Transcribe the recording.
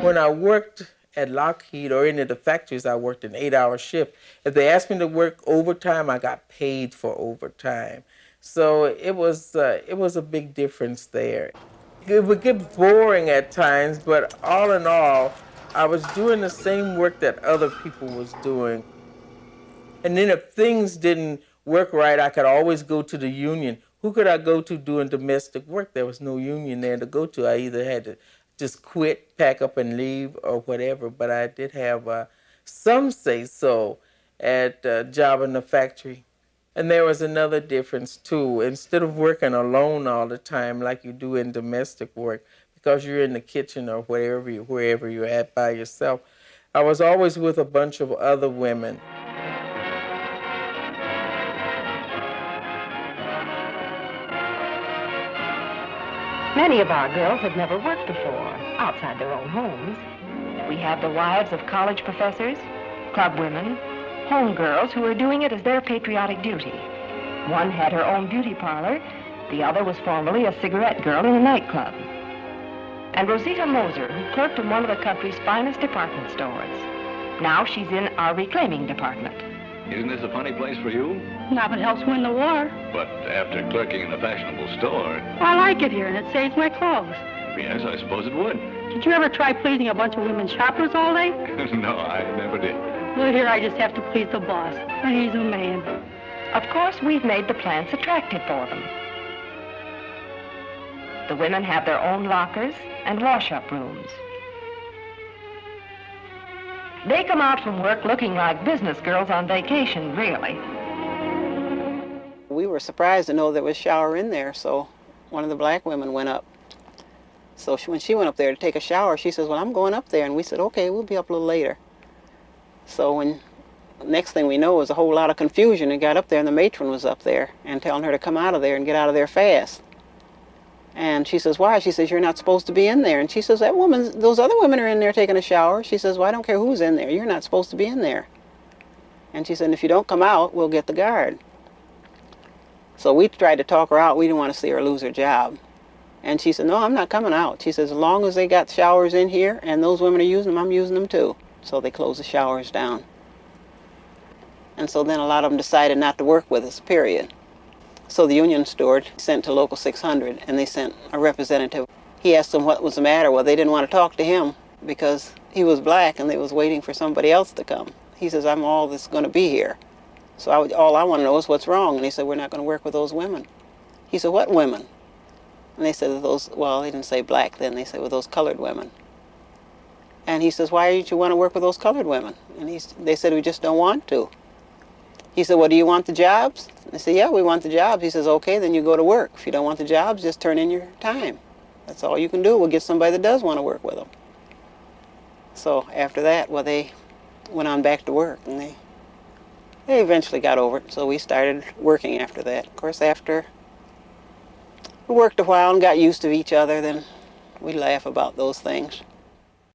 When I worked at Lockheed or any of the factories, I worked an 8-hour shift. If they asked me to work overtime, I got paid for overtime. So it was a big difference there. It would get boring at times, but all in all, I was doing the same work that other people was doing. And then if things didn't work right, I could always go to the union. Who could I go to doing domestic work? There was no union there to go to. I either had to just quit, pack up and leave or whatever, but I did have some say so at a job in the factory. And there was another difference too. Instead of working alone all the time like you do in domestic work, because you're in the kitchen or wherever you're at by yourself, I was always with a bunch of other women. Many of our girls have never worked before, outside their own homes. We have the wives of college professors, club women, home girls who are doing it as their patriotic duty. One had her own beauty parlor, the other was formerly a cigarette girl in a nightclub. And Rosita Moser, who clerked in one of the country's finest department stores. Now she's in our reclaiming department. Isn't this a funny place for you? Not if it helps win the war. But after clerking in a fashionable store... I like it here, and it saves my clothes. Yes, I suppose it would. Did you ever try pleasing a bunch of women shoppers all day? No, I never did. Well, here I just have to please the boss, and he's a man. Of course, we've made the plants attractive for them. The women have their own lockers and wash-up rooms. They come out from work looking like business girls on vacation, really. We were surprised to know there was a shower in there, so one of the black women went up. So when she went up there to take a shower, she says, well, I'm going up there. And we said, okay, we'll be up a little later. So when next thing we know was a whole lot of confusion, and got up there and the matron was up there and telling her to come out of there and get out of there fast. And she says, why? She says, you're not supposed to be in there. And she says, those other women are in there taking a shower. She says, well, I don't care who's in there. You're not supposed to be in there. And she said, if you don't come out, we'll get the guard. So we tried to talk her out. We didn't want to see her lose her job. And she said, no, I'm not coming out. She says, as long as they got showers in here and those women are using them, I'm using them too. So they closed the showers down. And so then a lot of them decided not to work with us, period. So the union steward sent to Local 600, and they sent a representative. He asked them what was the matter. Well, they didn't want to talk to him because he was black and they was waiting for somebody else to come. He says, I'm all that's going to be here. So all I want to know is what's wrong. And he said, we're not going to work with those women. He said, what women? And they said, well, they didn't say black then. They said, well, those colored women. And he says, why don't you want to work with those colored women? And they said, we just don't want to. He said, well, do you want the jobs? They said, yeah, we want the jobs. He says, okay, then you go to work. If you don't want the jobs, just turn in your time. That's all you can do. We'll get somebody that does want to work with them. So after that, well, they went on back to work, and they eventually got over it. So we started working after that. Of course, after we worked a while and got used to each other, then we laugh about those things.